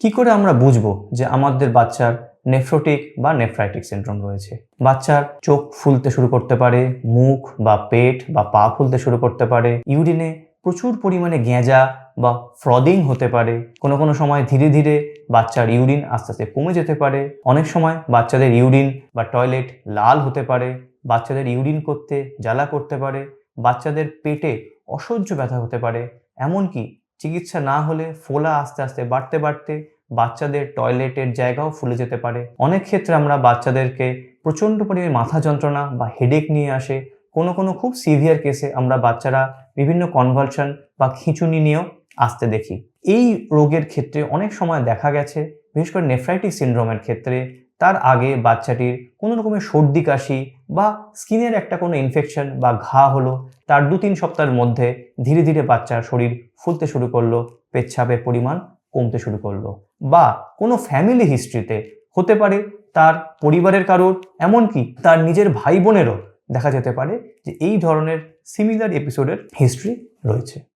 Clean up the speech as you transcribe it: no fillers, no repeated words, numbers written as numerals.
কি করে আমরা বুঝবো যে আমাদের বাচ্চার নেফ্রোটিক বা নেফ্রাইটিক সিনড্রোম রয়েছে? বাচ্চার চোখ ফুলতে শুরু করতে পারে, মুখ বা পেট বা পা ফুলতে শুরু করতে পারে, ইউরিনে প্রচুর পরিমাণে গেঁজা বা ফ্রদিং হতে পারে, কোনো সময় ধীরে ধীরে বাচ্চার ইউরিন আস্তে আস্তে কমে যেতে পারে, অনেক সময় বাচ্চাদের ইউরিন বা টয়লেট লাল হতে পারে, বাচ্চাদের ইউরিন করতে জ্বালা করতে পারে, বাচ্চাদের পেটে অসহ্য ব্যথা হতে পারে, এমনকি চিকিৎসা না হলে ফোলা আস্তে আস্তে বাড়তে বাড়তে বাচ্চাদের টয়লেটের জায়গাও ফুলে যেতে পারে। অনেক ক্ষেত্রে আমরা বাচ্চাদেরকে প্রচণ্ড পরিমাণে মাথা যন্ত্রণা বা হেডেক নিয়ে আসে। কোনো খুব সিভিয়ার কেসে আমরা বাচ্চারা বিভিন্ন কনভালশন বা খিঁচুনি নিয়েও আসতে দেখি। এই রোগের ক্ষেত্রে অনেক সময় দেখা গেছে, বিশেষ করে নেফ্রাইটিস সিনড্রোমের ক্ষেত্রে তার আগে বাচ্চাটির কোনো রকমের সর্দি কাশি বা স্কিনের একটা কোনো ইনফেকশন বা ঘা হলো, তার 2-3 সপ্তাহের মধ্যে ধীরে ধীরে বাচ্চার শরীর ফুলতে শুরু করলো, পেচ্ছাপের পরিমাণ কমতে শুরু করলো, বা কোনো ফ্যামিলি হিস্ট্রিতে হতে পারে তার পরিবারের কারোর, এমনকি তার নিজের ভাই বোনেরও দেখা যেতে পারে যে এই ধরনের সিমিলার এপিসোডের হিস্ট্রি রয়েছে।